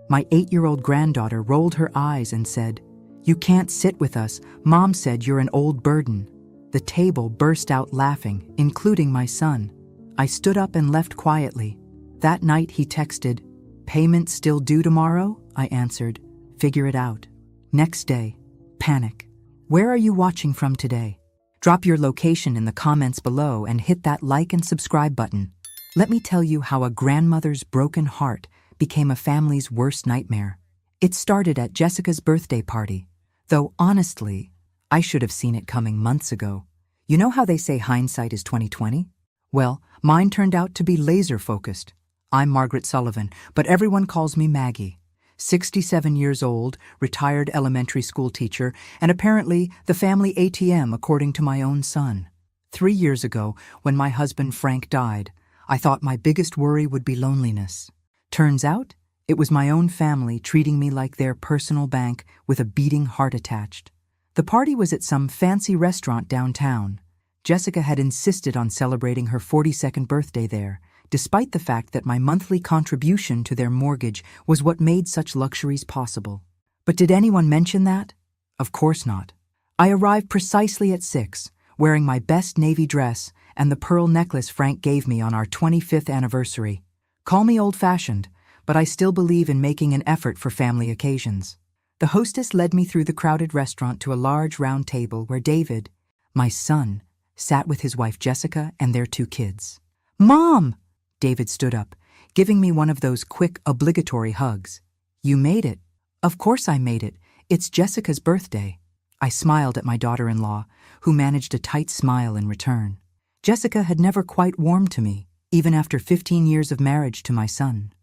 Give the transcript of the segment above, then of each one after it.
My 8-year-old granddaughter rolled her eyes and said, "You can't sit with us. Mom said you're an old burden." The table burst out laughing, including my son. I stood up and left quietly. That night he texted, "Payment still due tomorrow?" I answered, "Figure it out." Next day, panic. Where are you watching from today? Drop your location in the comments below and hit that like and subscribe button. Let me tell you how a grandmother's broken heart became a family's worst nightmare. It started at Jessica's birthday party, though honestly, I should have seen it coming months ago. You know how they say hindsight is 20/20? Well, mine turned out to be laser-focused. I'm Margaret Sullivan, but everyone calls me Maggie. 67 years old, retired elementary school teacher, and apparently the family ATM according to my own son. 3 years ago, when my husband Frank died, I thought my biggest worry would be loneliness. Turns out, it was my own family treating me like their personal bank with a beating heart attached. The party was at some fancy restaurant downtown. Jessica had insisted on celebrating her 42nd birthday there, despite the fact that my monthly contribution to their mortgage was what made such luxuries possible. But did anyone mention that? Of course not. I arrived precisely at 6, wearing my best navy dress and the pearl necklace Frank gave me on our 25th anniversary. Call me old-fashioned, but I still believe in making an effort for family occasions. The hostess led me through the crowded restaurant to a large round table where David, my son, sat with his wife Jessica and their 2 kids. "Mom!" David stood up, giving me one of those quick, obligatory hugs. "You made it." "Of course I made it. It's Jessica's birthday." I smiled at my daughter-in-law, who managed a tight smile in return. Jessica had never quite warmed to me, even after 15 years of marriage to my son.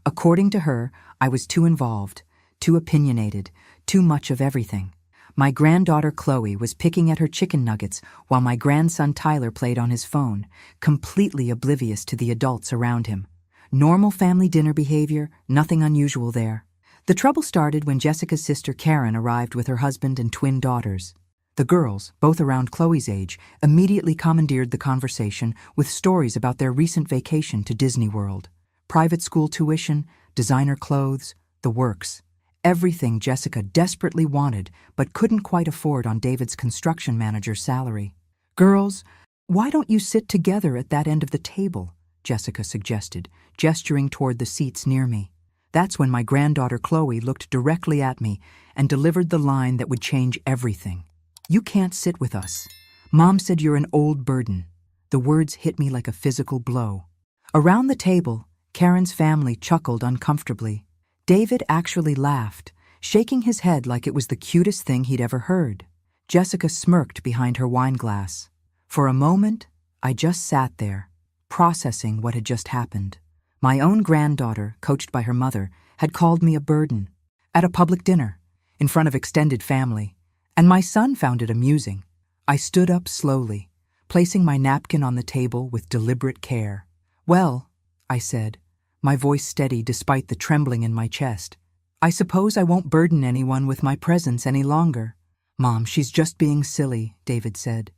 According to her, I was too involved, too opinionated, too much of everything. My granddaughter Chloe was picking at her chicken nuggets while my grandson Tyler played on his phone, completely oblivious to the adults around him. Normal family dinner behavior, nothing unusual there. The trouble started when Jessica's sister Karen arrived with her husband and twin daughters. The girls, both around Chloe's age, immediately commandeered the conversation with stories about their recent vacation to Disney World. Private school tuition, designer clothes, the works. Everything Jessica desperately wanted but couldn't quite afford on David's construction manager's salary. "Girls, why don't you sit together at that end of the table?" Jessica suggested, gesturing toward the seats near me. That's when my granddaughter Chloe looked directly at me and delivered the line that would change everything. "You can't sit with us. Mom said you're an old burden." The words hit me like a physical blow. Around the table, Karen's family chuckled uncomfortably. David actually laughed, shaking his head like it was the cutest thing he'd ever heard. Jessica smirked behind her wine glass. For a moment, I just sat there, processing what had just happened. My own granddaughter, coached by her mother, had called me a burden. At a public dinner, in front of extended family. And my son found it amusing. I stood up slowly, placing my napkin on the table with deliberate care. "Well," I said, my voice steady despite the trembling in my chest, "I suppose I won't burden anyone with my presence any longer." "Mom, she's just being silly," David said.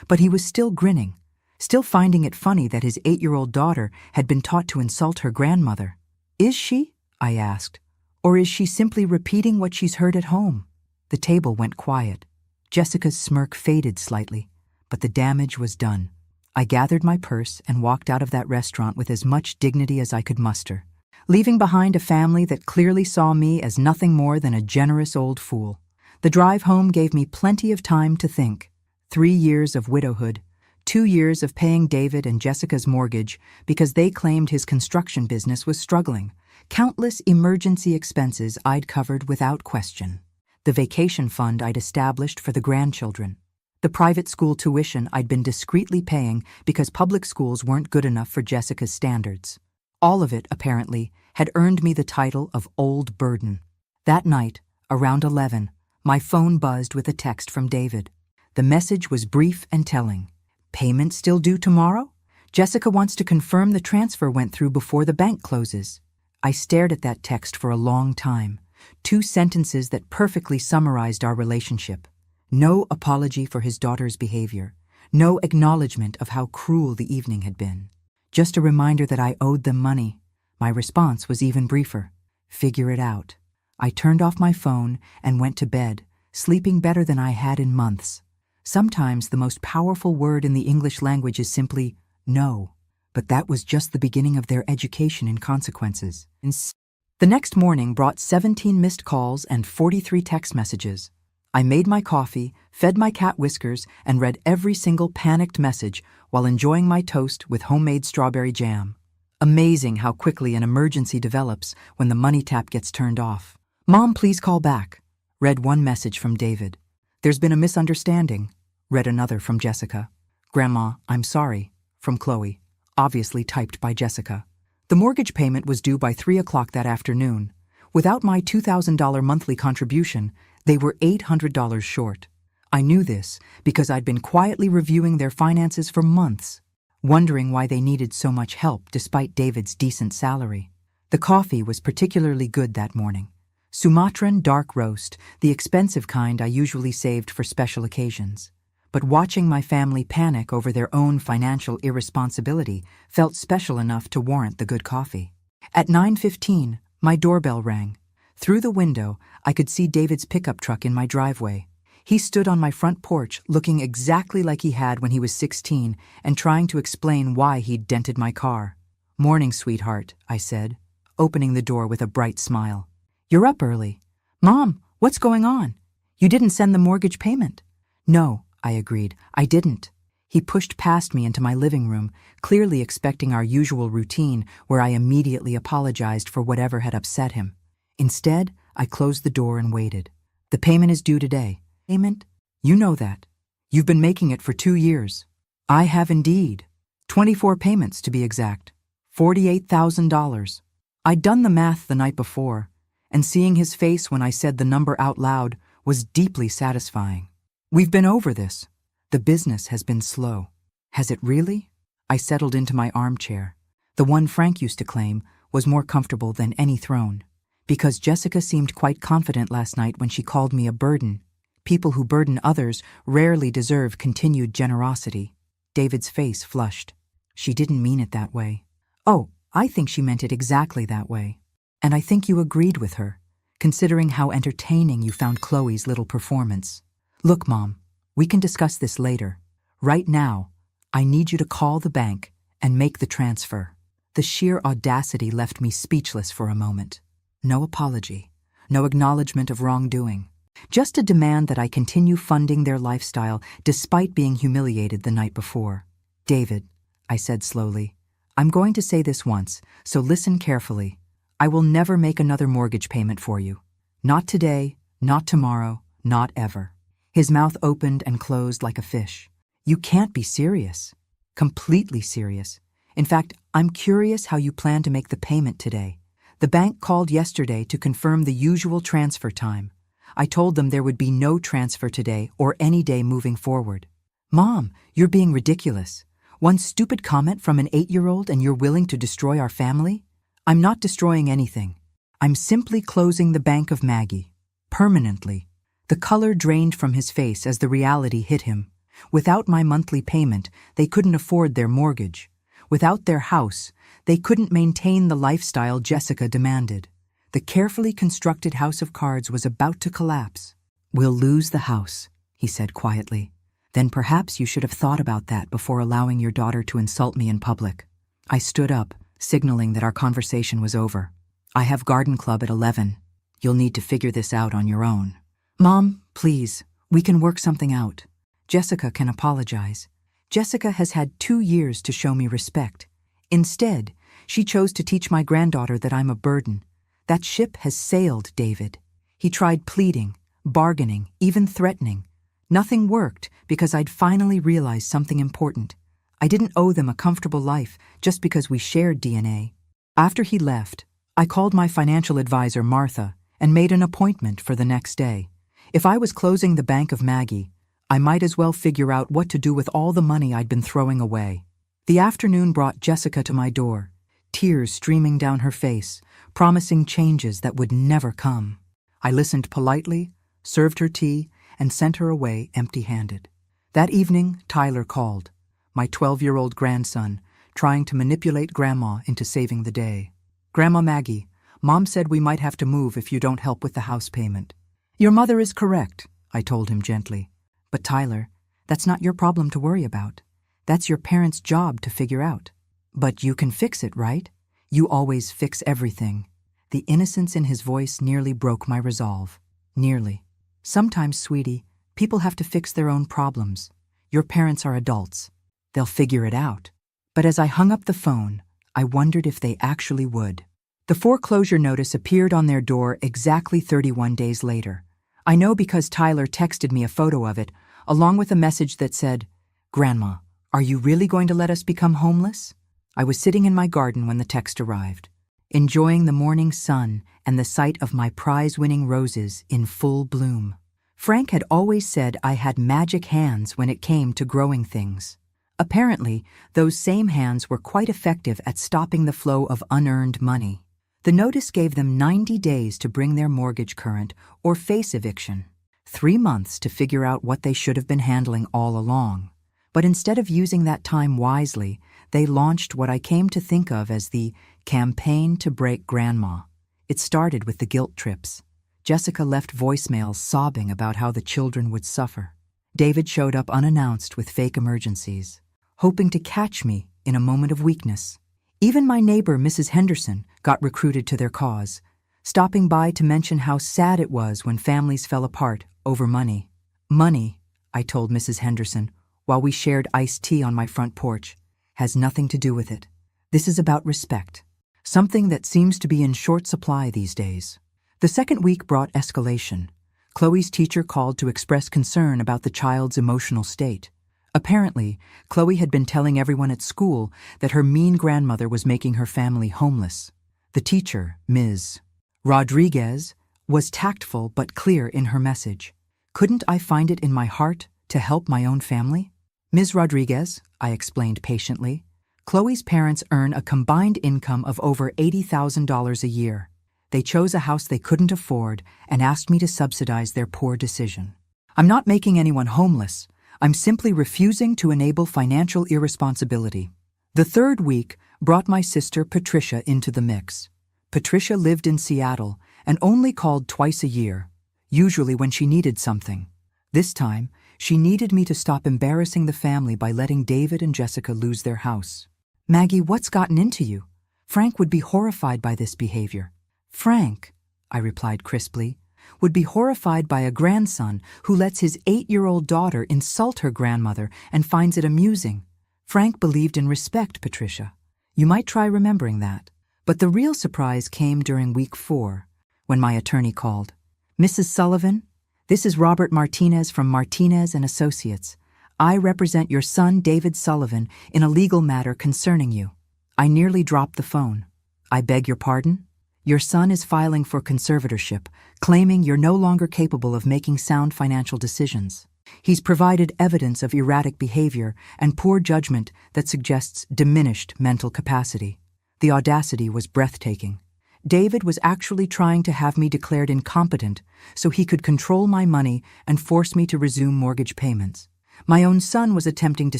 But he was still grinning, still finding it funny that his 8-year-old daughter had been taught to insult her grandmother. "Is she?" I asked. "Or is she simply repeating what she's heard at home?" The table went quiet. Jessica's smirk faded slightly, but the damage was done. I gathered my purse and walked out of that restaurant with as much dignity as I could muster, leaving behind a family that clearly saw me as nothing more than a generous old fool. The drive home gave me plenty of time to think. 3 years of widowhood, 2 years of paying David and Jessica's mortgage because they claimed his construction business was struggling, countless emergency expenses I'd covered without question. The vacation fund I'd established for the grandchildren, the private school tuition I'd been discreetly paying because public schools weren't good enough for Jessica's standards. All of it, apparently, had earned me the title of Old Burden. That night, around 11, my phone buzzed with a text from David. The message was brief and telling. "Payment still due tomorrow? Jessica wants to confirm the transfer went through before the bank closes." I stared at that text for a long time. 2 sentences that perfectly summarized our relationship. No apology for his daughter's behavior. No acknowledgement of how cruel the evening had been. Just a reminder that I owed them money. My response was even briefer. Figure it out. I turned off my phone and went to bed, sleeping better than I had in months. Sometimes the most powerful word in the English language is simply no. But that was just the beginning of their education in consequences. The next morning brought 17 missed calls and 43 text messages. I made my coffee, fed my cat Whiskers, and read every single panicked message while enjoying my toast with homemade strawberry jam. Amazing how quickly an emergency develops when the money tap gets turned off. "Mom, please call back," read one message from David. "There's been a misunderstanding," read another from Jessica. "Grandma, I'm sorry," from Chloe, obviously typed by Jessica. The mortgage payment was due by 3 o'clock that afternoon. Without my $2,000 monthly contribution, they were $800 short. I knew this because I'd been quietly reviewing their finances for months, wondering why they needed so much help despite David's decent salary. The coffee was particularly good that morning. Sumatran dark roast, the expensive kind I usually saved for special occasions. But watching my family panic over their own financial irresponsibility felt special enough to warrant the good coffee. At 9:15, my doorbell rang. Through the window, I could see David's pickup truck in my driveway. He stood on my front porch looking exactly like he had when he was 16 and trying to explain why he'd dented my car. "Morning, sweetheart," I said, opening the door with a bright smile. "You're up early." "Mom, what's going on? You didn't send the mortgage payment." "No," I agreed, "I didn't." He pushed past me into my living room, clearly expecting our usual routine where I immediately apologized for whatever had upset him. Instead, I closed the door and waited. "The payment is due today." "Payment? You know that. You've been making it for 2 years." "I have indeed. 24 payments to be exact. $48,000. I'd done the math the night before, and seeing his face when I said the number out loud was deeply satisfying. "We've been over this. The business has been slow." "Has it really?" I settled into my armchair. The one Frank used to claim was more comfortable than any throne. Because Jessica seemed quite confident last night when she called me a burden. People who burden others rarely deserve continued generosity. David's face flushed. "She didn't mean it that way." "Oh, I think she meant it exactly that way. And I think you agreed with her, considering how entertaining you found Chloe's little performance. Look, Mom, we can discuss this later. Right now, I need you to call the bank and make the transfer." The sheer audacity left me speechless for a moment. No apology, no acknowledgement of wrongdoing. Just a demand that I continue funding their lifestyle despite being humiliated the night before. "David," I said slowly, "I'm going to say this once, so listen carefully. I will never make another mortgage payment for you. Not today, not tomorrow, not ever." His mouth opened and closed like a fish. "You can't be serious." "Completely serious. In fact, I'm curious how you plan to make the payment today. The bank called yesterday to confirm the usual transfer time. I told them there would be no transfer today or any day moving forward." "Mom, you're being ridiculous. One stupid comment from an 8-year-old and you're willing to destroy our family?" "I'm not destroying anything. I'm simply closing the Bank of Maggie. Permanently." The color drained from his face as the reality hit him. Without my monthly payment, they couldn't afford their mortgage. Without their house, they couldn't maintain the lifestyle Jessica demanded. The carefully constructed house of cards was about to collapse. "We'll lose the house," he said quietly. "Then perhaps you should have thought about that before allowing your daughter to insult me in public." I stood up, signaling that our conversation was over. "I have garden club at 11. You'll need to figure this out on your own." "Mom, please, we can work something out. Jessica can apologize. Jessica has had 2 years to show me respect. Instead, she chose to teach my granddaughter that I'm a burden. That ship has sailed, David." He tried pleading, bargaining, even threatening. Nothing worked because I'd finally realized something important. I didn't owe them a comfortable life just because we shared DNA. After he left, I called my financial advisor, Martha, and made an appointment for the next day. If I was closing the Bank of Maggie, I might as well figure out what to do with all the money I'd been throwing away. The afternoon brought Jessica to my door, tears streaming down her face, promising changes that would never come. I listened politely, served her tea, and sent her away empty-handed. That evening, Tyler called, my 12-year-old grandson, trying to manipulate Grandma into saving the day. "Grandma Maggie, Mom said we might have to move if you don't help with the house payment. Your mother is correct, I told him gently. But Tyler, that's not your problem to worry about. That's your parents' job to figure out. But you can fix it, right? You always fix everything. The innocence in his voice nearly broke my resolve. Nearly. Sometimes, sweetie, people have to fix their own problems. Your parents are adults. They'll figure it out. But as I hung up the phone, I wondered if they actually would. The foreclosure notice appeared on their door exactly 31 days later. I know because Tyler texted me a photo of it, along with a message that said, "Grandma, are you really going to let us become homeless?" I was sitting in my garden when the text arrived, enjoying the morning sun and the sight of my prize-winning roses in full bloom. Frank had always said I had magic hands when it came to growing things. Apparently, those same hands were quite effective at stopping the flow of unearned money. The notice gave them 90 days to bring their mortgage current or face eviction, 3 months to figure out what they should have been handling all along. But instead of using that time wisely, they launched what I came to think of as the campaign to break Grandma. It started with the guilt trips. Jessica left voicemails sobbing about how the children would suffer. David showed up unannounced with fake emergencies, hoping to catch me in a moment of weakness. Even my neighbor, Mrs. Henderson, got recruited to their cause, stopping by to mention how sad it was when families fell apart over money. Money, I told Mrs. Henderson, while we shared iced tea on my front porch, has nothing to do with it. This is about respect, something that seems to be in short supply these days. The second week brought escalation. Chloe's teacher called to express concern about the child's emotional state. Apparently, Chloe had been telling everyone at school that her mean grandmother was making her family homeless. The teacher, Ms. Rodriguez, was tactful but clear in her message. Couldn't I find it in my heart to help my own family? Ms. Rodriguez, I explained patiently, Chloe's parents earn a combined income of over $80,000 a year. They chose a house they couldn't afford and asked me to subsidize their poor decision. I'm not making anyone homeless. I'm simply refusing to enable financial irresponsibility. The third week brought my sister Patricia into the mix. Patricia lived in Seattle and only called twice a year, usually when she needed something. This time, she needed me to stop embarrassing the family by letting David and Jessica lose their house. Maggie, what's gotten into you? Frank would be horrified by this behavior. Frank, I replied crisply, would be horrified by a grandson who lets his 8-year-old daughter insult her grandmother and finds it amusing. Frank believed in respect, Patricia. You might try remembering that. But the real surprise came during week 4, when my attorney called. Mrs. Sullivan, this is Robert Martinez from Martinez and Associates. I represent your son, David Sullivan, in a legal matter concerning you. I nearly dropped the phone. I beg your pardon? Your son is filing for conservatorship, claiming you're no longer capable of making sound financial decisions. He's provided evidence of erratic behavior and poor judgment that suggests diminished mental capacity. The audacity was breathtaking. David was actually trying to have me declared incompetent so he could control my money and force me to resume mortgage payments. My own son was attempting to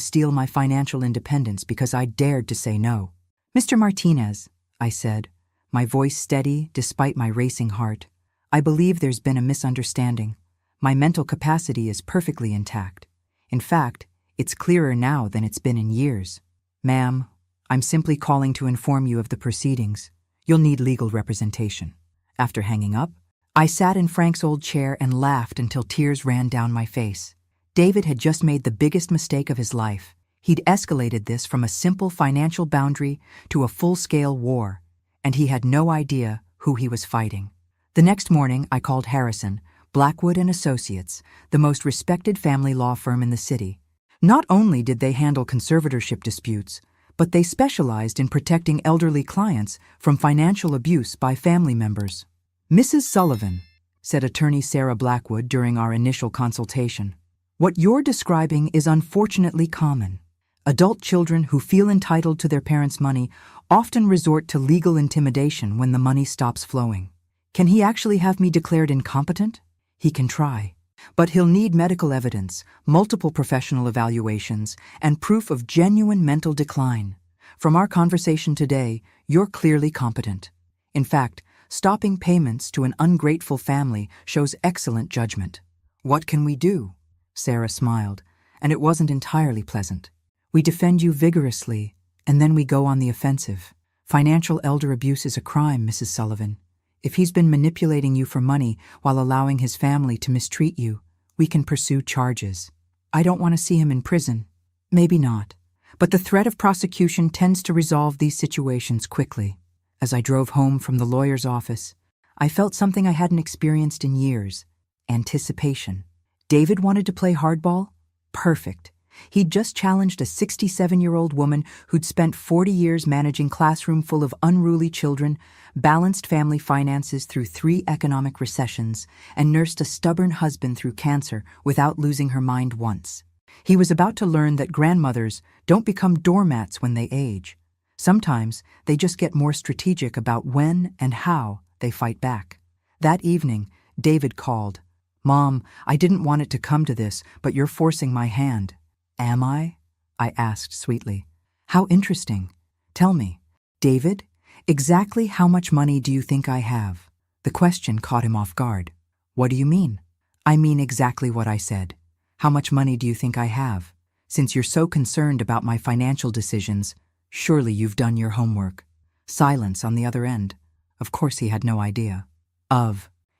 steal my financial independence because I dared to say no. Mr. Martinez, I said, my voice steady despite my racing heart, I believe there's been a misunderstanding. My mental capacity is perfectly intact. In fact, it's clearer now than it's been in years. Ma'am, I'm simply calling to inform you of the proceedings. You'll need legal representation. After hanging up, I sat in Frank's old chair and laughed until tears ran down my face. David had just made the biggest mistake of his life. He'd escalated this from a simple financial boundary to a full-scale war, and he had no idea who he was fighting. The next morning, I called Harrison, Blackwood and Associates, the most respected family law firm in the city. Not only did they handle conservatorship disputes, but they specialized in protecting elderly clients from financial abuse by family members. Mrs. Sullivan, said attorney Sarah Blackwood during our initial consultation, what you're describing is unfortunately common. Adult children who feel entitled to their parents' money often resort to legal intimidation when the money stops flowing. Can he actually have me declared incompetent? He can try. But he'll need medical evidence, multiple professional evaluations, and proof of genuine mental decline. From our conversation today, you're clearly competent. In fact, Stopping payments to an ungrateful family shows excellent judgment. What can we do? Sarah smiled, and it wasn't entirely pleasant. We defend you vigorously, and then we go on the offensive. Financial elder abuse is a crime, Mrs. Sullivan. If he's been manipulating you for money while allowing his family to mistreat you, we can pursue charges. I don't want to see him in prison. Maybe not. But the threat of prosecution tends to resolve these situations quickly. As I drove home from the lawyer's office, I felt something I hadn't experienced in years: anticipation. David wanted to play hardball? Perfect. He'd just challenged a 67-year-old woman who'd spent 40 years managing classroom full of unruly children, balanced family finances through 3 economic recessions, and nursed a stubborn husband through cancer without losing her mind once. He was about to learn that grandmothers don't become doormats when they age. Sometimes they just get more strategic about when and how they fight back. That evening, David called. "Mom, I didn't want it to come to this, but you're forcing my hand." "Am I?" I asked sweetly. "How interesting. Tell me, David, exactly how much money do you think I have?" The question caught him off guard. "What do you mean?" "I mean exactly what I said. How much money do you think I have? Since you're so concerned about my financial decisions, surely you've done your homework." Silence on the other end. Of course he had no idea.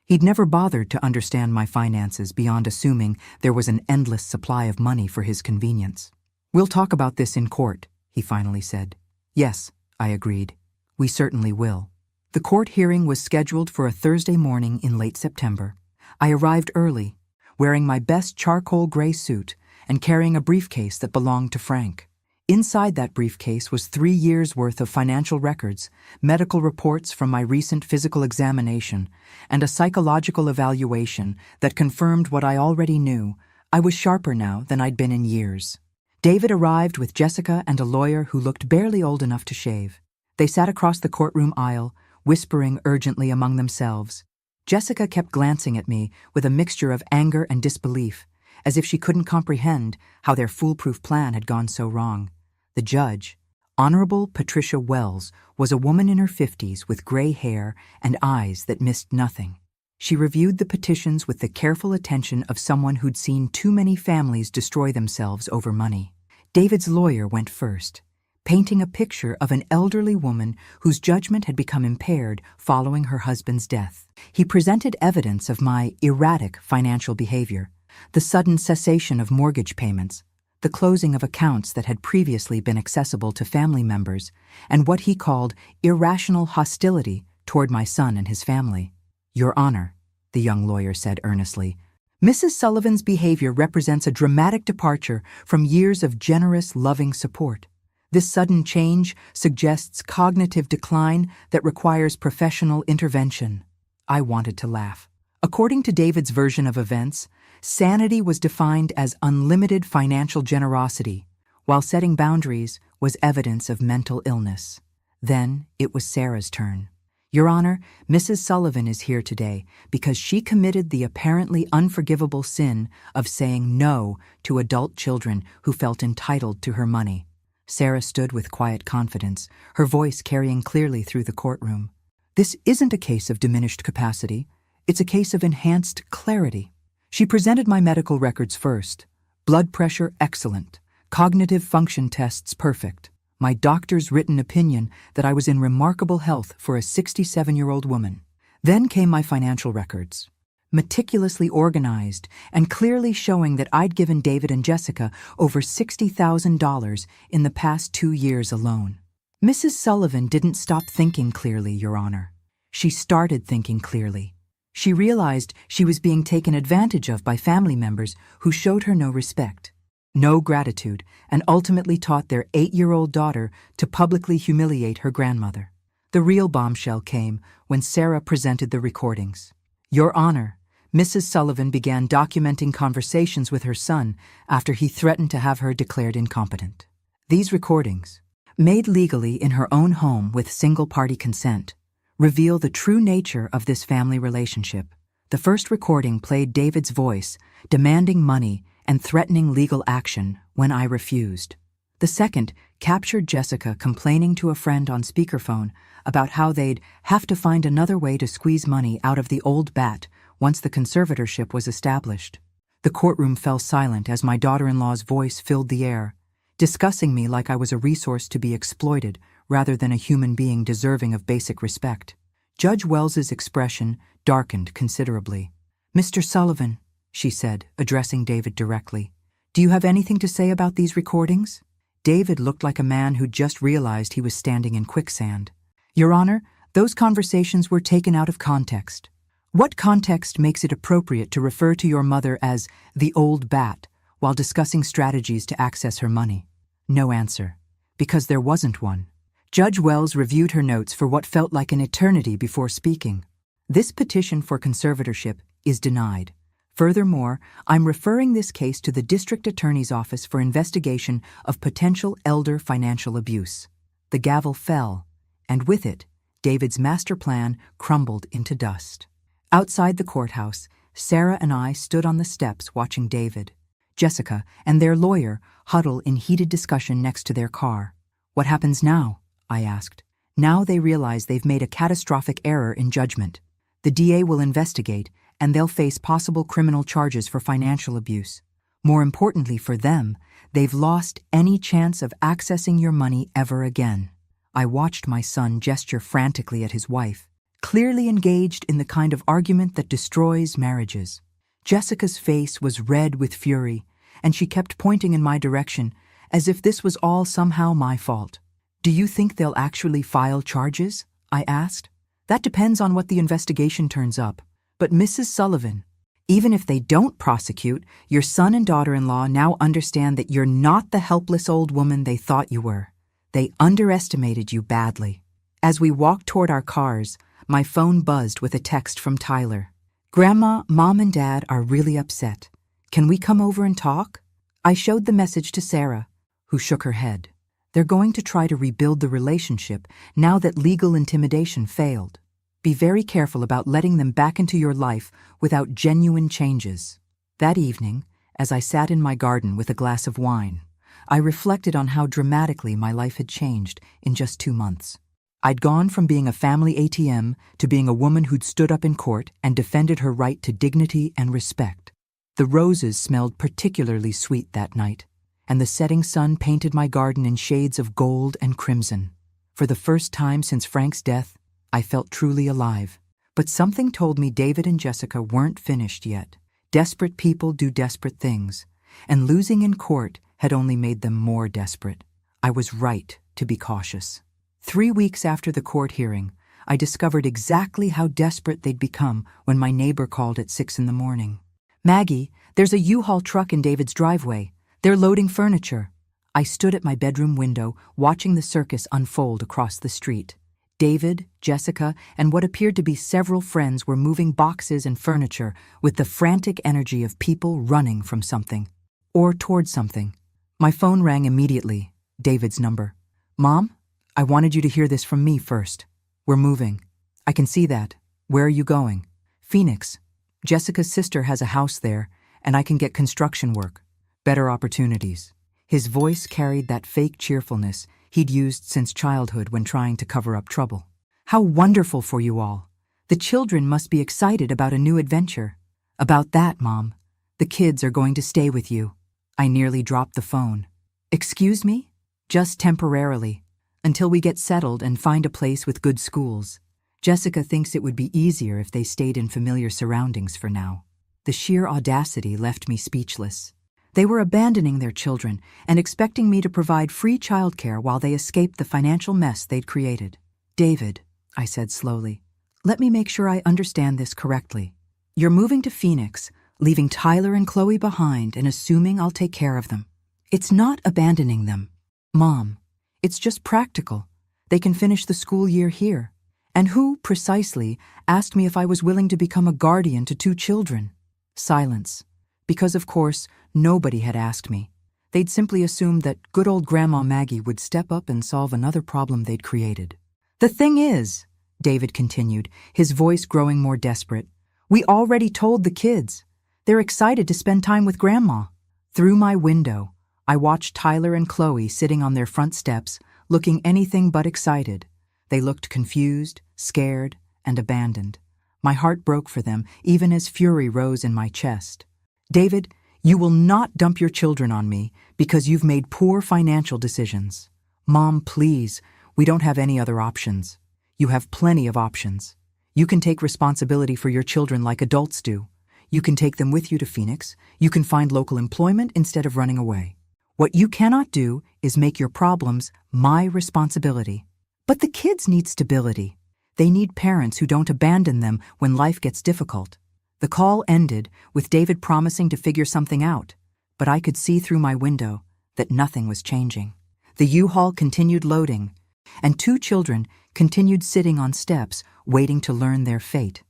He'd never bothered to understand my finances beyond assuming there was an endless supply of money for his convenience. "We'll talk about this in court," he finally said. "Yes," I agreed. "We certainly will." The court hearing was scheduled for a Thursday morning in late September. I arrived early, wearing my best charcoal gray suit and carrying a briefcase that belonged to Frank. Inside that briefcase was 3 years' worth of financial records, medical reports from my recent physical examination, and a psychological evaluation that confirmed what I already knew. I was sharper now than I'd been in years. David arrived with Jessica and a lawyer who looked barely old enough to shave. They sat across the courtroom aisle, whispering urgently among themselves. Jessica kept glancing at me with a mixture of anger and disbelief, as if she couldn't comprehend how their foolproof plan had gone so wrong. The judge, Honorable Patricia Wells, was a woman in her 50s with gray hair and eyes that missed nothing. She reviewed the petitions with the careful attention of someone who'd seen too many families destroy themselves over money. David's lawyer went first, painting a picture of an elderly woman whose judgment had become impaired following her husband's death. He presented evidence of my erratic financial behavior, the sudden cessation of mortgage payments, the closing of accounts that had previously been accessible to family members, and what he called irrational hostility toward my son and his family. "Your Honor," the young lawyer said earnestly, "Mrs. Sullivan's behavior represents a dramatic departure from years of generous, loving support. This sudden change suggests cognitive decline that requires professional intervention." I wanted to laugh. According to David's version of events, sanity was defined as unlimited financial generosity, while setting boundaries was evidence of mental illness. Then it was Sarah's turn. "Your Honor, Mrs. Sullivan is here today because she committed the apparently unforgivable sin of saying no to adult children who felt entitled to her money." Sarah stood with quiet confidence, her voice carrying clearly through the courtroom. "This isn't a case of diminished capacity. It's a case of enhanced clarity." She presented my medical records first. Blood pressure excellent. Cognitive function tests perfect. My doctor's written opinion that I was in remarkable health for a 67-year-old woman. Then came my financial records, meticulously organized and clearly showing that I'd given David and Jessica over $60,000 in the past 2 years alone. Mrs. Sullivan didn't stop thinking clearly, Your Honor. She started thinking clearly. She realized she was being taken advantage of by family members who showed her no respect, no gratitude, and ultimately taught their 8-year-old daughter to publicly humiliate her grandmother. The real bombshell came when Sarah presented the recordings. Your Honor, Mrs. Sullivan began documenting conversations with her son after he threatened to have her declared incompetent. These recordings, made legally in her own home with single-party consent, reveal the true nature of this family relationship. The first recording played David's voice, demanding money and threatening legal action when I refused. The second captured Jessica complaining to a friend on speakerphone about how they'd have to find another way to squeeze money out of the old bat once the conservatorship was established. The courtroom fell silent as my daughter-in-law's voice filled the air, discussing me like I was a resource to be exploited rather than a human being deserving of basic respect. Judge Wells's expression darkened considerably. "Mr. Sullivan," she said, addressing David directly, "do you have anything to say about these recordings?" David looked like a man who'd just realized he was standing in quicksand. "Your Honor, those conversations were taken out of context." "What context makes it appropriate to refer to your mother as the old bat while discussing strategies to access her money?" No answer, because there wasn't one. Judge Wells reviewed her notes for what felt like an eternity before speaking. "This petition for conservatorship is denied. Furthermore, I'm referring this case to the District Attorney's Office for investigation of potential elder financial abuse." The gavel fell, and with it, David's master plan crumbled into dust. Outside the courthouse, Sarah and I stood on the steps watching David, Jessica, and their lawyer huddle in heated discussion next to their car. "What happens now?" I asked. "Now they realize they've made a catastrophic error in judgment. The DA will investigate, and they'll face possible criminal charges for financial abuse. More importantly for them, they've lost any chance of accessing your money ever again." I watched my son gesture frantically at his wife, clearly engaged in the kind of argument that destroys marriages. Jessica's face was red with fury, and she kept pointing in my direction, as if this was all somehow my fault. "Do you think they'll actually file charges?" I asked. "That depends on what the investigation turns up. But Mrs. Sullivan, even if they don't prosecute, your son and daughter-in-law now understand that you're not the helpless old woman they thought you were. They underestimated you badly." As we walked toward our cars, my phone buzzed with a text from Tyler. "Grandma, Mom, and Dad are really upset. Can we come over and talk?" I showed the message to Sarah, who shook her head. "They're going to try to rebuild the relationship now that legal intimidation failed. Be very careful about letting them back into your life without genuine changes." That evening, as I sat in my garden with a glass of wine, I reflected on how dramatically my life had changed in just 2 months. I'd gone from being a family ATM to being a woman who'd stood up in court and defended her right to dignity and respect. The roses smelled particularly sweet that night, and the setting sun painted my garden in shades of gold and crimson. For the first time since Frank's death, I felt truly alive. But something told me David and Jessica weren't finished yet. Desperate people do desperate things, and losing in court had only made them more desperate. I was right to be cautious. 3 weeks after the court hearing, I discovered exactly how desperate they'd become when my neighbor called at 6 in the morning. "Maggie, there's a U-Haul truck in David's driveway. They're loading furniture." I stood at my bedroom window, watching the circus unfold across the street. David, Jessica, and what appeared to be several friends were moving boxes and furniture with the frantic energy of people running from something. Or toward something. My phone rang immediately, David's number. "Mom, I wanted you to hear this from me first. We're moving." "I can see that. Where are you going?" "Phoenix. Jessica's sister has a house there, and I can get construction work. Better opportunities." His voice carried that fake cheerfulness he'd used since childhood when trying to cover up trouble. "How wonderful for you all. The children must be excited about a new adventure." "About that, Mom. The kids are going to stay with you." I nearly dropped the phone. "Excuse me?" "Just temporarily, until we get settled and find a place with good schools. Jessica thinks it would be easier if they stayed in familiar surroundings for now." The sheer audacity left me speechless. They were abandoning their children and expecting me to provide free childcare while they escaped the financial mess they'd created. "David," I said slowly, "let me make sure I understand this correctly. You're moving to Phoenix, leaving Tyler and Chloe behind and assuming I'll take care of them. It's not abandoning them. Mom, it's just practical. They can finish the school year here. And who, precisely, asked me if I was willing to become a guardian to 2 children? Silence. Because, of course, nobody had asked me. They'd simply assumed that good old Grandma Maggie would step up and solve another problem they'd created. "The thing is," David continued, his voice growing more desperate, "we already told the kids. They're excited to spend time with Grandma." Through my window, I watched Tyler and Chloe sitting on their front steps, looking anything but excited. They looked confused, scared, and abandoned. My heart broke for them, even as fury rose in my chest. David, you will not dump your children on me because you've made poor financial decisions. Mom, please, we don't have any other options. You have plenty of options. You can take responsibility for your children like adults do. You can take them with you to Phoenix. You can find local employment instead of running away. What you cannot do is make your problems my responsibility. But the kids need stability. They need parents who don't abandon them when life gets difficult. The call ended with David promising to figure something out, but I could see through my window that nothing was changing. The U-Haul continued loading, and 2 children continued sitting on steps, waiting to learn their fate.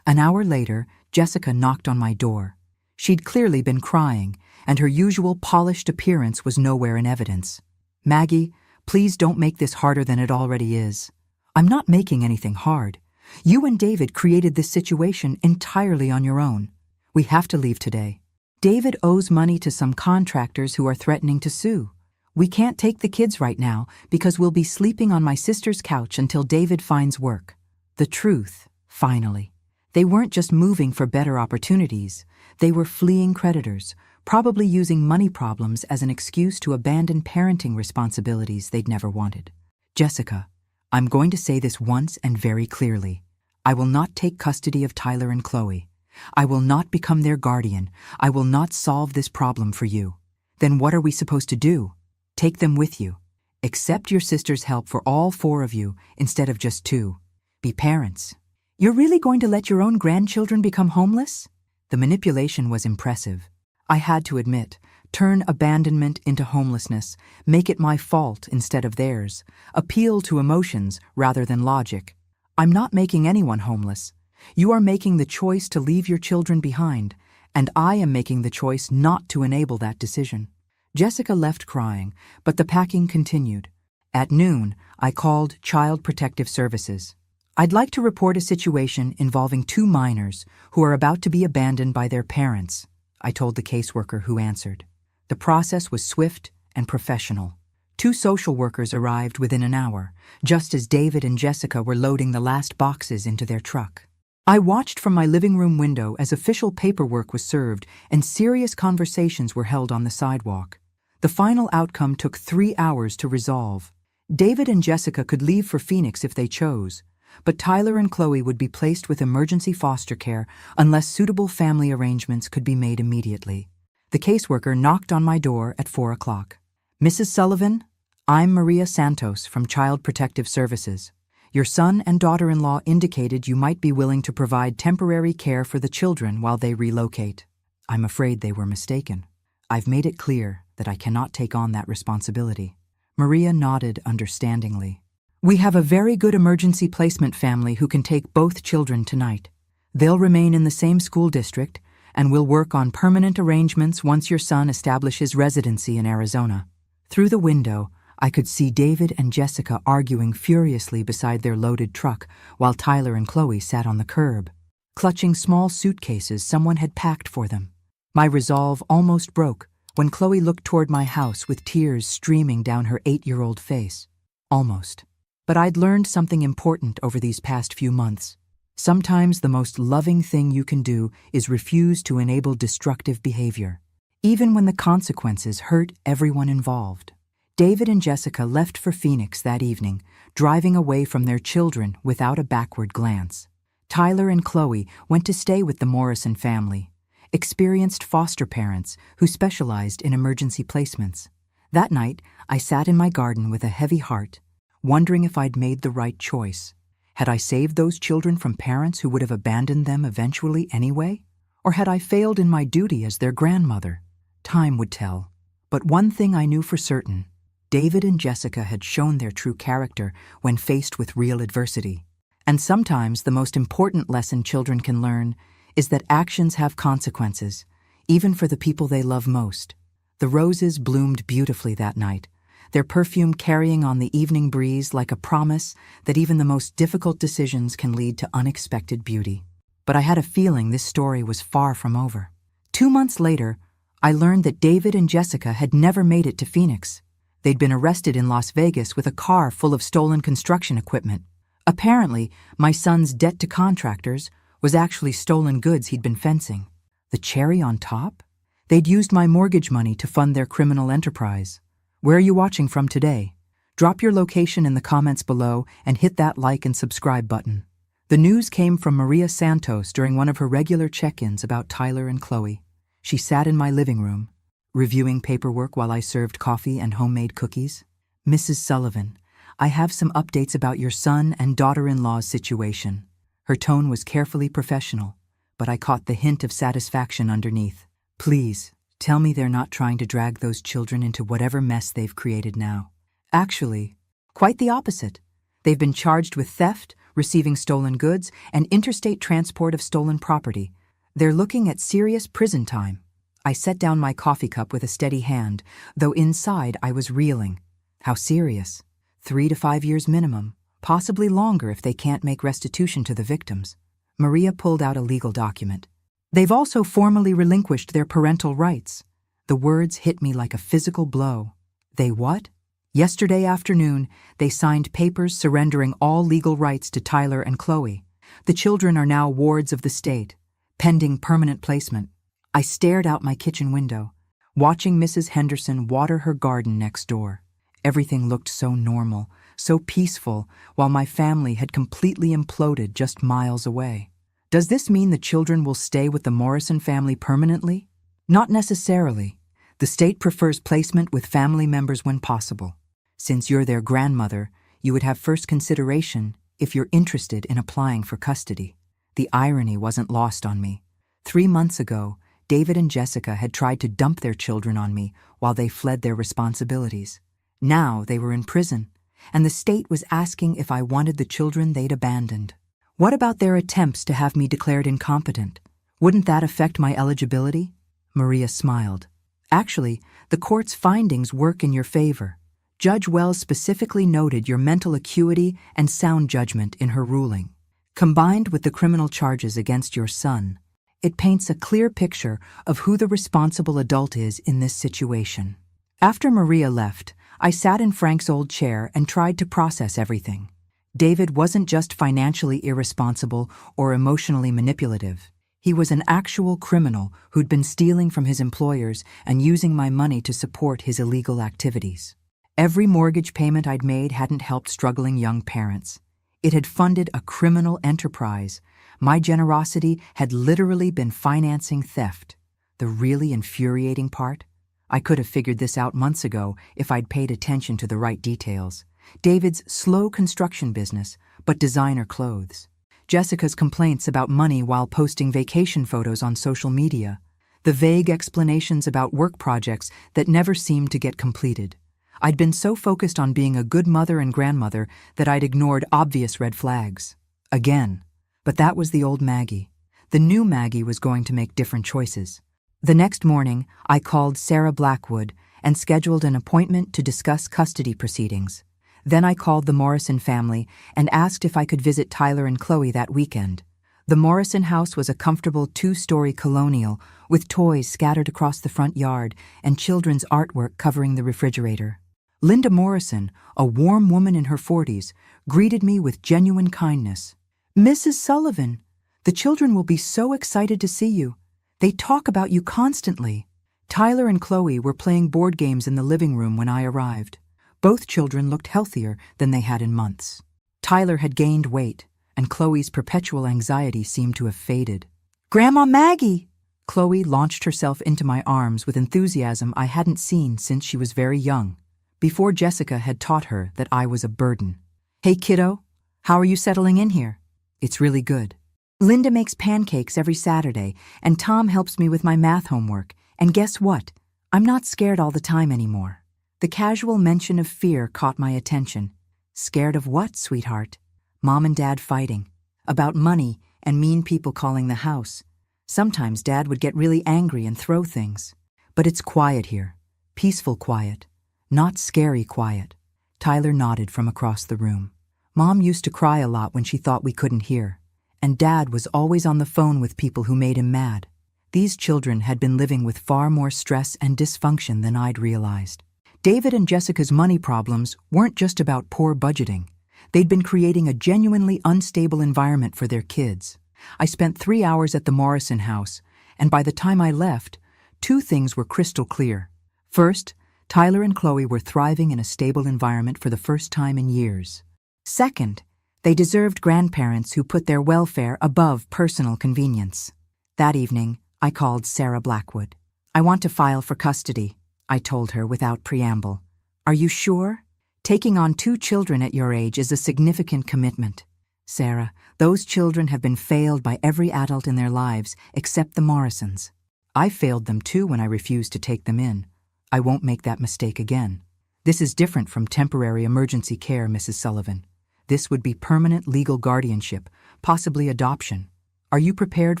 An hour later, Jessica knocked on my door. She'd clearly been crying, and her usual polished appearance was nowhere in evidence. Maggie, please don't make this harder than it already is. I'm not making anything hard. You and David created this situation entirely on your own. We have to leave today. David owes money to some contractors who are threatening to sue. We can't take the kids right now because we'll be sleeping on my sister's couch until David finds work. The truth, finally. They weren't just moving for better opportunities. They were fleeing creditors, probably using money problems as an excuse to abandon parenting responsibilities they'd never wanted. Jessica, I'm going to say this once and very clearly. I will not take custody of Tyler and Chloe. I will not become their guardian. I will not solve this problem for you. Then what are we supposed to do? Take them with you. Accept your sister's help for all 4 of you instead of just 2. Be parents. You're really going to let your own grandchildren become homeless? The manipulation was impressive. I had to admit, turn abandonment into homelessness, make it my fault instead of theirs, appeal to emotions rather than logic. I'm not making anyone homeless. You are making the choice to leave your children behind, and I am making the choice not to enable that decision. Jessica left crying, but the packing continued. At noon, I called Child Protective Services. I'd like to report a situation involving 2 minors who are about to be abandoned by their parents, I told the caseworker who answered. The process was swift and professional. 2 social workers arrived within an hour, just as David and Jessica were loading the last boxes into their truck. I watched from my living room window as official paperwork was served and serious conversations were held on the sidewalk. The final outcome took 3 hours to resolve. David and Jessica could leave for Phoenix if they chose, but Tyler and Chloe would be placed with emergency foster care unless suitable family arrangements could be made immediately. The caseworker knocked on my door at 4 o'clock. Mrs. Sullivan, I'm Maria Santos from Child Protective Services. Your son and daughter-in-law indicated you might be willing to provide temporary care for the children while they relocate. I'm afraid they were mistaken. I've made it clear that I cannot take on that responsibility. Maria nodded understandingly. We have a very good emergency placement family who can take both children tonight. They'll remain in the same school district, and we'll work on permanent arrangements once your son establishes residency in Arizona. Through the window, I could see David and Jessica arguing furiously beside their loaded truck while Tyler and Chloe sat on the curb, clutching small suitcases someone had packed for them. My resolve almost broke when Chloe looked toward my house with tears streaming down her 8-year-old face. Almost. But I'd learned something important over these past few months. Sometimes the most loving thing you can do is refuse to enable destructive behavior, even when the consequences hurt everyone involved. David and Jessica left for Phoenix that evening, driving away from their children without a backward glance. Tyler and Chloe went to stay with the Morrison family, experienced foster parents who specialized in emergency placements. That night, I sat in my garden with a heavy heart, wondering if I'd made the right choice. Had I saved those children from parents who would have abandoned them eventually anyway? Or had I failed in my duty as their grandmother? Time would tell. But one thing I knew for certain: David and Jessica had shown their true character when faced with real adversity. And sometimes the most important lesson children can learn is that actions have consequences, even for the people they love most. The roses bloomed beautifully that night, their perfume carrying on the evening breeze like a promise that even the most difficult decisions can lead to unexpected beauty. But I had a feeling this story was far from over. 2 months later, I learned that David and Jessica had never made it to Phoenix. They'd been arrested in Las Vegas with a car full of stolen construction equipment. Apparently, my son's debt to contractors was actually stolen goods he'd been fencing. The cherry on top? They'd used my mortgage money to fund their criminal enterprise. Where are you watching from today? Drop your location in the comments below and hit that like and subscribe button. The news came from Maria Santos during one of her regular check-ins about Tyler and Chloe. She sat in my living room, reviewing paperwork while I served coffee and homemade cookies. "Mrs. Sullivan, I have some updates about your son and daughter-in-law's situation." Her tone was carefully professional, but I caught the hint of satisfaction underneath. "Please, tell me they're not trying to drag those children into whatever mess they've created now." Actually, quite the opposite. They've been charged with theft, receiving stolen goods, and interstate transport of stolen property. They're looking at serious prison time. I set down my coffee cup with a steady hand, though inside I was reeling. How serious? 3 to 5 years minimum, possibly longer if they can't make restitution to the victims. Maria pulled out a legal document. "They've also formally relinquished their parental rights." The words hit me like a physical blow. They what? Yesterday afternoon, they signed papers surrendering all legal rights to Tyler and Chloe. The children are now wards of the state, pending permanent placement. I stared out my kitchen window, watching Mrs. Henderson water her garden next door. Everything looked so normal, so peaceful, while my family had completely imploded just miles away. Does this mean the children will stay with the Morrison family permanently? Not necessarily. The state prefers placement with family members when possible. Since you're their grandmother, you would have first consideration if you're interested in applying for custody. The irony wasn't lost on me. 3 months ago, David and Jessica had tried to dump their children on me while they fled their responsibilities. Now they were in prison, and the state was asking if I wanted the children they'd abandoned. What about their attempts to have me declared incompetent? Wouldn't that affect my eligibility? Maria smiled. Actually, the court's findings work in your favor. Judge Wells specifically noted your mental acuity and sound judgment in her ruling. Combined with the criminal charges against your son, it paints a clear picture of who the responsible adult is in this situation. After Maria left, I sat in Frank's old chair and tried to process everything. David wasn't just financially irresponsible or emotionally manipulative. He was an actual criminal who'd been stealing from his employers and using my money to support his illegal activities. Every mortgage payment I'd made hadn't helped struggling young parents. It had funded a criminal enterprise. My generosity had literally been financing theft. The really infuriating part? I could have figured this out months ago if I'd paid attention to the right details. David's slow construction business, but designer clothes. Jessica's complaints about money while posting vacation photos on social media. The vague explanations about work projects that never seemed to get completed. I'd been so focused on being a good mother and grandmother that I'd ignored obvious red flags. Again. But that was the old Maggie. The new Maggie was going to make different choices. The next morning, I called Sarah Blackwood and scheduled an appointment to discuss custody proceedings. Then I called the Morrison family and asked if I could visit Tyler and Chloe that weekend. The Morrison house was a comfortable 2-story colonial with toys scattered across the front yard and children's artwork covering the refrigerator. Linda Morrison, a warm woman in her 40s, greeted me with genuine kindness. "Mrs. Sullivan, the children will be so excited to see you. They talk about you constantly." Tyler and Chloe were playing board games in the living room when I arrived. Both children looked healthier than they had in months. Tyler had gained weight, and Chloe's perpetual anxiety seemed to have faded. "Grandma Maggie!" Chloe launched herself into my arms with enthusiasm I hadn't seen since she was very young, before Jessica had taught her that I was a burden. "Hey kiddo, how are you settling in here?" "It's really good. Linda makes pancakes every Saturday, and Tom helps me with my math homework. And guess what? I'm not scared all the time anymore." The casual mention of fear caught my attention. "Scared of what, sweetheart?" "Mom and Dad fighting. About money and mean people calling the house. Sometimes Dad would get really angry and throw things. But it's quiet here. Peaceful quiet. Not scary quiet." Tyler nodded from across the room. "Mom used to cry a lot when she thought we couldn't hear. And Dad was always on the phone with people who made him mad. These children had been living with far more stress and dysfunction than I'd realized. David and Jessica's money problems weren't just about poor budgeting. They'd been creating a genuinely unstable environment for their kids. I spent 3 hours at the Morrison house, and by the time I left, 2 things were crystal clear. First, Tyler and Chloe were thriving in a stable environment for the first time in years. Second, they deserved grandparents who put their welfare above personal convenience. That evening, I called Sarah Blackwood. "I want to file for custody," I told her without preamble. "Are you sure? Taking on 2 children at your age is a significant commitment." "Sarah, those children have been failed by every adult in their lives except the Morrisons. I failed them too when I refused to take them in. I won't make that mistake again. This is different from temporary emergency care, Mrs. Sullivan. This would be permanent legal guardianship, possibly adoption. Are you prepared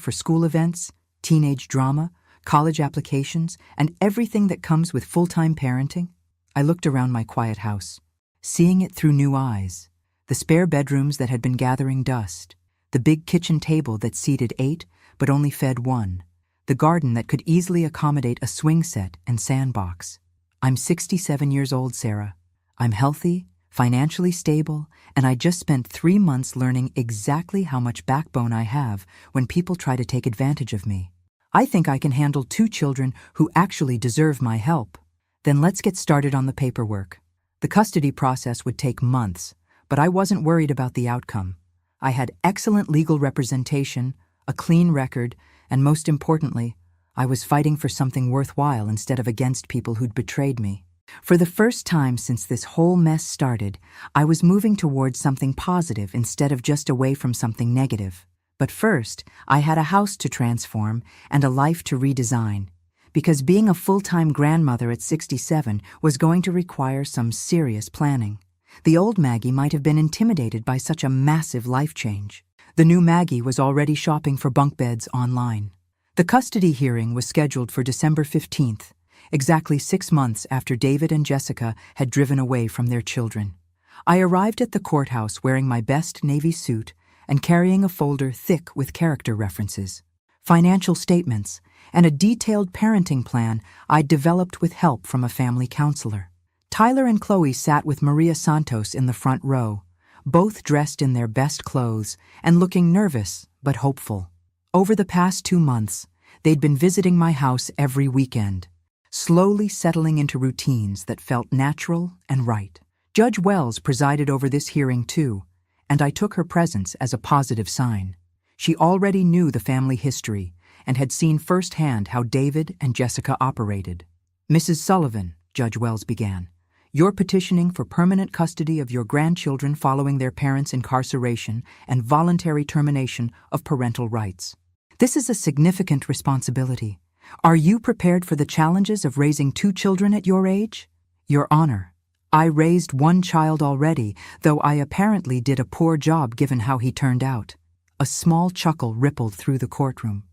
for school events, teenage drama, college applications, and everything that comes with full-time parenting?" I looked around my quiet house, seeing it through new eyes. The spare bedrooms that had been gathering dust, the big kitchen table that seated 8 but only fed 1, the garden that could easily accommodate a swing set and sandbox. I'm 67 years old, Sarah. I'm healthy, financially stable, and I just spent 3 months learning exactly how much backbone I have when people try to take advantage of me. I think I can handle 2 children who actually deserve my help. Then let's get started on the paperwork. The custody process would take months, but I wasn't worried about the outcome. I had excellent legal representation, a clean record, and most importantly, I was fighting for something worthwhile instead of against people who'd betrayed me. For the first time since this whole mess started, I was moving towards something positive instead of just away from something negative. But first, I had a house to transform and a life to redesign, because being a full-time grandmother at 67 was going to require some serious planning. The old Maggie might have been intimidated by such a massive life change. The new Maggie was already shopping for bunk beds online. The custody hearing was scheduled for December 15th, exactly 6 months after David and Jessica had driven away from their children. I arrived at the courthouse wearing my best navy suit and carrying a folder thick with character references, financial statements, and a detailed parenting plan I'd developed with help from a family counselor. Tyler and Chloe sat with Maria Santos in the front row, both dressed in their best clothes and looking nervous but hopeful. Over the past 2 months, they'd been visiting my house every weekend, slowly settling into routines that felt natural and right. Judge Wells presided over this hearing too, and I took her presence as a positive sign. She already knew the family history and had seen firsthand how David and Jessica operated. "Mrs. Sullivan," Judge Wells began, "you're petitioning for permanent custody of your grandchildren following their parents' incarceration and voluntary termination of parental rights. This is a significant responsibility. Are you prepared for the challenges of raising 2 children at your age?" "Your Honor, I raised 1 child already, though I apparently did a poor job given how he turned out." A small chuckle rippled through the courtroom.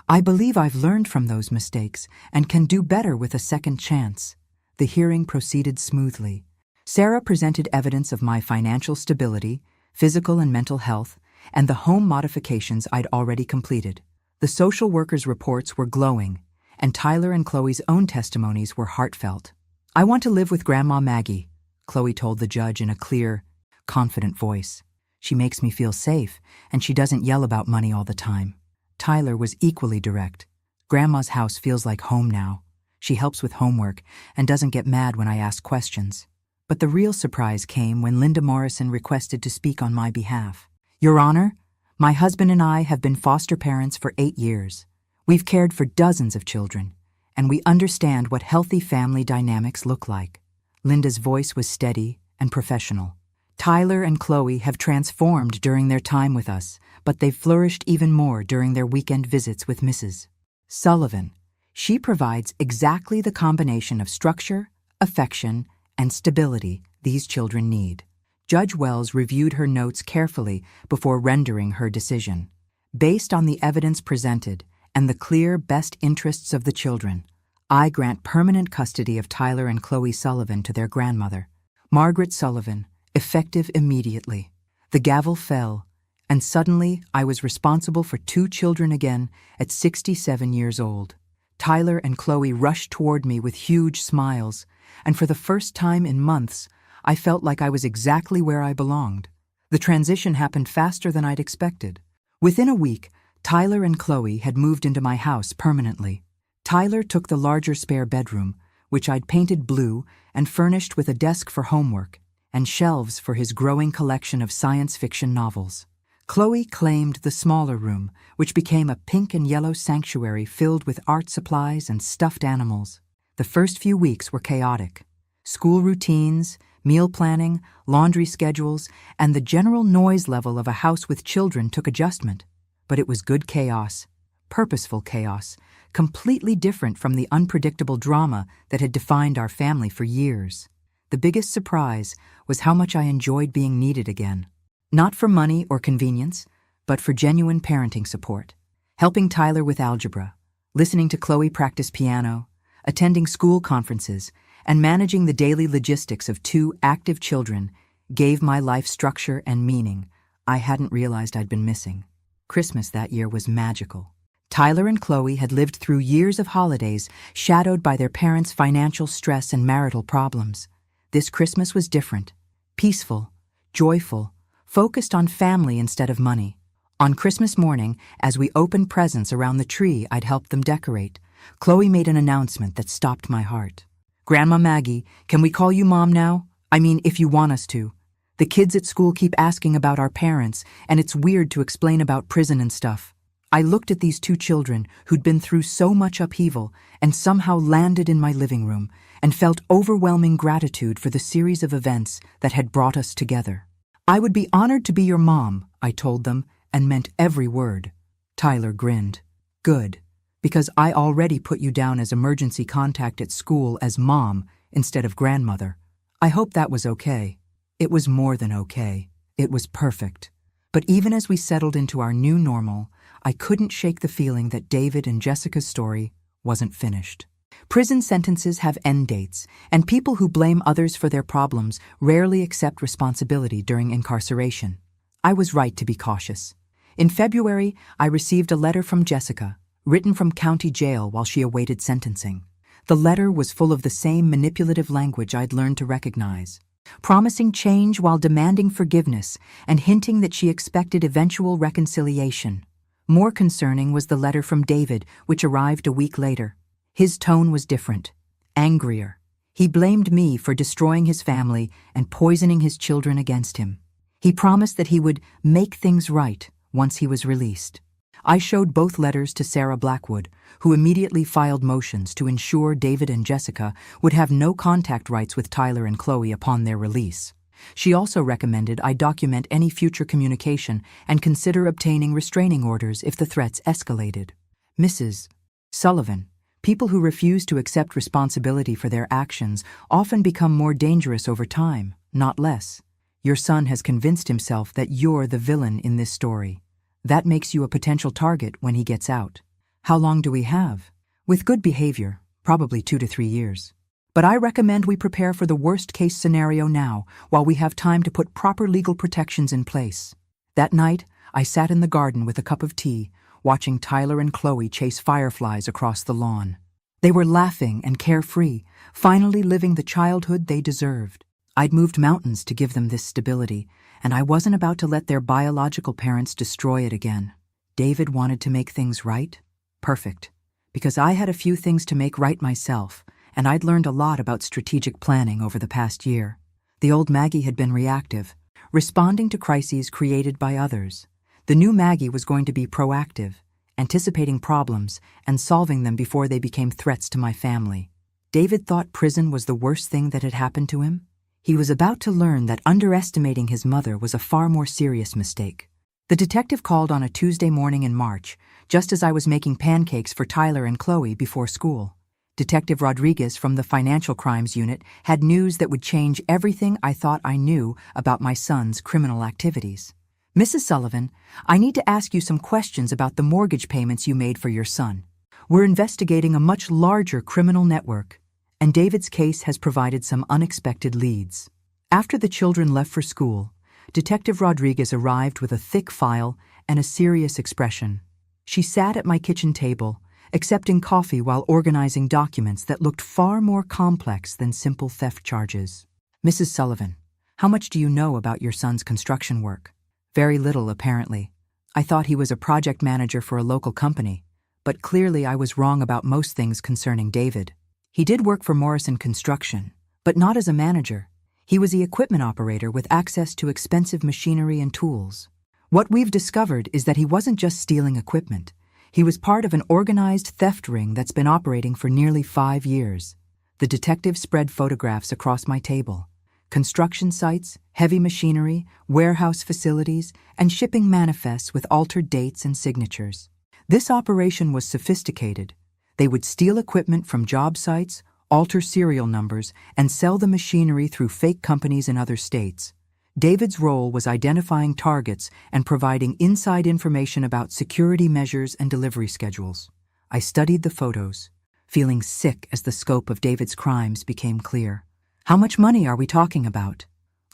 "I believe I've learned from those mistakes and can do better with a second chance." The hearing proceeded smoothly. Sarah presented evidence of my financial stability, physical and mental health, and the home modifications I'd already completed. The social workers' reports were glowing, and Tyler and Chloe's own testimonies were heartfelt. "I want to live with Grandma Maggie," Chloe told the judge in a clear, confident voice. "She makes me feel safe, and she doesn't yell about money all the time." Tyler was equally direct. "Grandma's house feels like home now. She helps with homework and doesn't get mad when I ask questions." But the real surprise came when Linda Morrison requested to speak on my behalf. "Your Honor, my husband and I have been foster parents for 8 years. We've cared for dozens of children, and we understand what healthy family dynamics look like." Linda's voice was steady and professional. "Tyler and Chloe have transformed during their time with us, but they've flourished even more during their weekend visits with Mrs. Sullivan. She provides exactly the combination of structure, affection, and stability these children need." Judge Wells reviewed her notes carefully before rendering her decision. "Based on the evidence presented and the clear best interests of the children, I grant permanent custody of Tyler and Chloe Sullivan to their grandmother, Margaret Sullivan, effective immediately." The gavel fell, And suddenly, I was responsible for 2 children again at 67 years old. Tyler and Chloe rushed toward me with huge smiles, and for the first time in months, I felt like I was exactly where I belonged. The transition happened faster than I'd expected. Within a week, Tyler and Chloe had moved into my house permanently. Tyler took the larger spare bedroom, which I'd painted blue and furnished with a desk for homework and shelves for his growing collection of science fiction novels. Chloe claimed the smaller room, which became a pink and yellow sanctuary filled with art supplies and stuffed animals. The first few weeks were chaotic. School routines, meal planning, laundry schedules, and the general noise level of a house with children took adjustment. But it was good chaos, purposeful chaos, completely different from the unpredictable drama that had defined our family for years. The biggest surprise was how much I enjoyed being needed again. Not for money or convenience, but for genuine parenting support. Helping Tyler with algebra, listening to Chloe practice piano, attending school conferences, and managing the daily logistics of 2 active children gave my life structure and meaning I hadn't realized I'd been missing. Christmas that year was magical. Tyler and Chloe had lived through years of holidays shadowed by their parents' financial stress and marital problems. This Christmas was different, peaceful, joyful, focused on family instead of money. On Christmas morning, as we opened presents around the tree I'd helped them decorate, Chloe made an announcement that stopped my heart. "Grandma Maggie, can we call you Mom now? I mean, if you want us to. The kids at school keep asking about our parents, and it's weird to explain about prison and stuff." I looked at these 2 children who'd been through so much upheaval and somehow landed in my living room and felt overwhelming gratitude for the series of events that had brought us together. "I would be honored to be your mom," I told them, and meant every word. Tyler grinned. "Good, because I already put you down as emergency contact at school as Mom instead of grandmother. I hope that was okay." It was more than okay. It was perfect. But even as we settled into our new normal, I couldn't shake the feeling that David and Jessica's story wasn't finished. Prison sentences have end dates, and people who blame others for their problems rarely accept responsibility during incarceration. I was right to be cautious. In February, I received a letter from Jessica, written from county jail while she awaited sentencing. The letter was full of the same manipulative language I'd learned to recognize, promising change while demanding forgiveness and hinting that she expected eventual reconciliation. More concerning was the letter from David, which arrived a week later. His tone was different, angrier. He blamed me for destroying his family and poisoning his children against him. He promised that he would make things right once he was released. I showed both letters to Sarah Blackwood, who immediately filed motions to ensure David and Jessica would have no contact rights with Tyler and Chloe upon their release. She also recommended I document any future communication and consider obtaining restraining orders if the threats escalated. Mrs. Sullivan, people who refuse to accept responsibility for their actions often become more dangerous over time, not less. Your son has convinced himself that you're the villain in this story. That makes you a potential target when he gets out. How long do we have? With good behavior, probably 2 to 3 years. But I recommend we prepare for the worst-case scenario now, while we have time to put proper legal protections in place. That night, I sat in the garden with a cup of tea, watching Tyler and Chloe chase fireflies across the lawn. They were laughing and carefree, finally living the childhood they deserved. I'd moved mountains to give them this stability, and I wasn't about to let their biological parents destroy it again. David wanted to make things right? Perfect. Because I had a few things to make right myself, and I'd learned a lot about strategic planning over the past year. The old Maggie had been reactive, responding to crises created by others. The new Maggie was going to be proactive, anticipating problems and solving them before they became threats to my family. David thought prison was the worst thing that had happened to him. He was about to learn that underestimating his mother was a far more serious mistake. The detective called on a Tuesday morning in March, just as I was making pancakes for Tyler and Chloe before school. Detective Rodriguez from the Financial Crimes Unit had news that would change everything I thought I knew about my son's criminal activities. "Mrs. Sullivan, I need to ask you some questions about the mortgage payments you made for your son. We're investigating a much larger criminal network, and David's case has provided some unexpected leads." After the children left for school, Detective Rodriguez arrived with a thick file and a serious expression. She sat at my kitchen table, accepting coffee while organizing documents that looked far more complex than simple theft charges. "Mrs. Sullivan, how much do you know about your son's construction work?" "Very little, apparently. I thought he was a project manager for a local company, but clearly I was wrong about most things concerning David. He did work for Morrison Construction, but not as a manager. He was the equipment operator with access to expensive machinery and tools. What we've discovered is that he wasn't just stealing equipment. He was part of an organized theft ring that's been operating for nearly 5 years." The detective spread photographs across my table. Construction sites, heavy machinery, warehouse facilities, and shipping manifests with altered dates and signatures. This operation was sophisticated. They would steal equipment from job sites, alter serial numbers, and sell the machinery through fake companies in other states. David's role was identifying targets and providing inside information about security measures and delivery schedules. I studied the photos, feeling sick as the scope of David's crimes became clear. "How much money are we talking about?"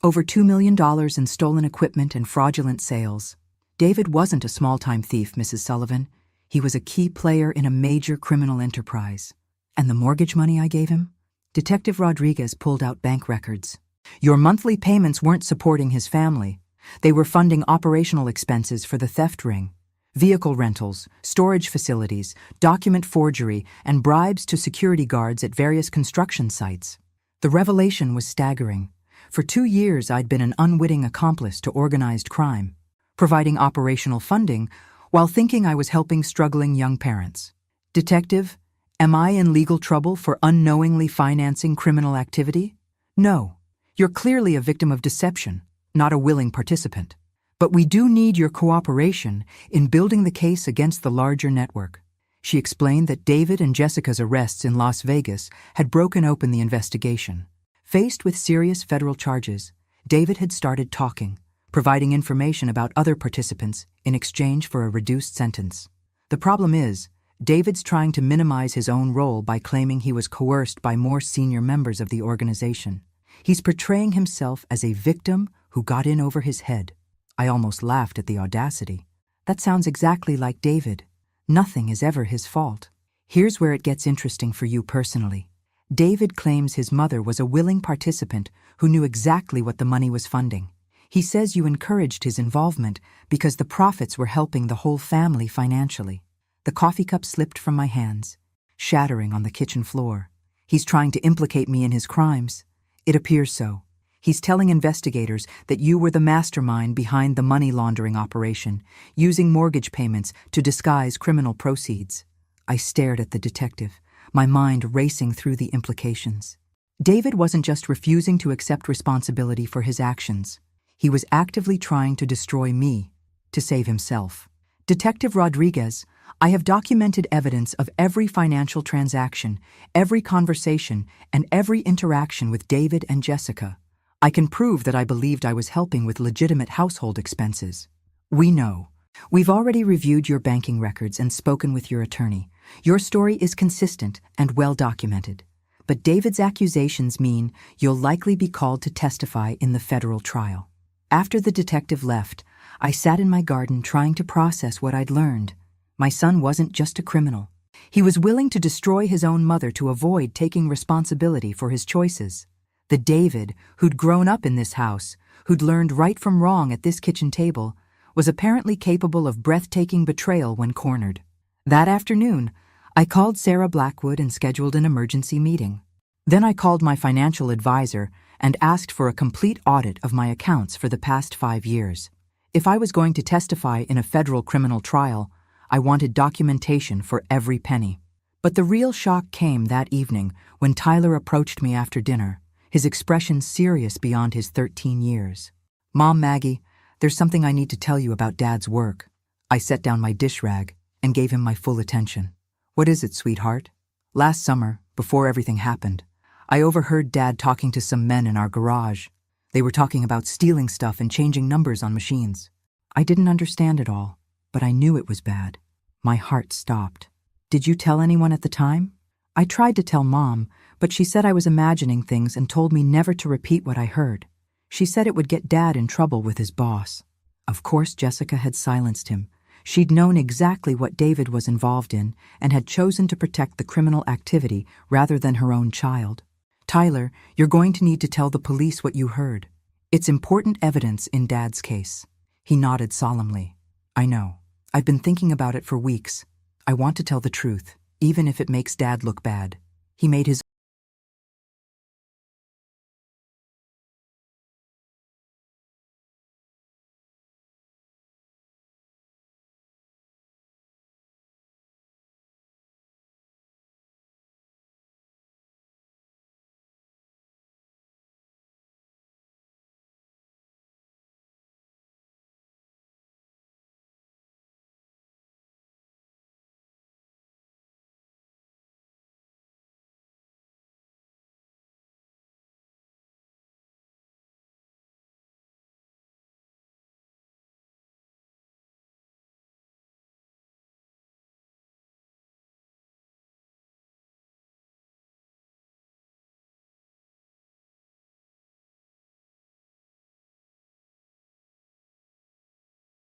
"Over $2 million in stolen equipment and fraudulent sales." "David wasn't a small-time thief, Mrs. Sullivan. He was a key player in a major criminal enterprise." "And the mortgage money I gave him?" Detective Rodriguez pulled out bank records. "Your monthly payments weren't supporting his family. They were funding operational expenses for the theft ring, vehicle rentals, storage facilities, document forgery, and bribes to security guards at various construction sites." The revelation was staggering. For 2 years, I'd been an unwitting accomplice to organized crime, providing operational funding while thinking I was helping struggling young parents. "Detective, am I in legal trouble for unknowingly financing criminal activity?" "No. You're clearly a victim of deception, not a willing participant. But we do need your cooperation in building the case against the larger network." She explained that David and Jessica's arrests in Las Vegas had broken open the investigation. Faced with serious federal charges, David had started talking, providing information about other participants in exchange for a reduced sentence. The problem is, David's trying to minimize his own role by claiming he was coerced by more senior members of the organization. He's portraying himself as a victim who got in over his head. I almost laughed at the audacity. That sounds exactly like David. Nothing is ever his fault. Here's where it gets interesting for you personally. David claims his mother was a willing participant who knew exactly what the money was funding. He says you encouraged his involvement because the profits were helping the whole family financially. The coffee cup slipped from my hands, shattering on the kitchen floor. He's trying to implicate me in his crimes. It appears so. He's telling investigators that you were the mastermind behind the money laundering operation, using mortgage payments to disguise criminal proceeds. I stared at the detective, my mind racing through the implications. David wasn't just refusing to accept responsibility for his actions. He was actively trying to destroy me, to save himself. "Detective Rodriguez, I have documented evidence of every financial transaction, every conversation, and every interaction with David and Jessica. I can prove that I believed I was helping with legitimate household expenses." "We know. We've already reviewed your banking records and spoken with your attorney. Your story is consistent and well documented. But David's accusations mean you'll likely be called to testify in the federal trial." After the detective left, I sat in my garden trying to process what I'd learned. My son wasn't just a criminal. He was willing to destroy his own mother to avoid taking responsibility for his choices. The David who'd grown up in this house, who'd learned right from wrong at this kitchen table, was apparently capable of breathtaking betrayal when cornered. That afternoon, I called Sarah Blackwood and scheduled an emergency meeting. Then I called my financial advisor and asked for a complete audit of my accounts for the past 5 years. If I was going to testify in a federal criminal trial, I wanted documentation for every penny. But the real shock came that evening when Tyler approached me after dinner, his expression serious beyond his 13 years. "Mom, Maggie, there's something I need to tell you about Dad's work." I set down my dish rag and gave him my full attention. "What is it, sweetheart?" "Last summer, before everything happened, I overheard Dad talking to some men in our garage. They were talking about stealing stuff and changing numbers on machines. I didn't understand it all, but I knew it was bad." My heart stopped. "Did you tell anyone at the time?" "I tried to tell Mom, but she said I was imagining things and told me never to repeat what I heard. She said it would get Dad in trouble with his boss. Of course, Jessica had silenced him. She'd known exactly what David was involved in and had chosen to protect the criminal activity rather than her own child. Tyler, you're going to need to tell the police what you heard. It's important evidence in Dad's case. He nodded solemnly. I know. I've been thinking about it for weeks. I want to tell the truth, even if it makes Dad look bad. He made his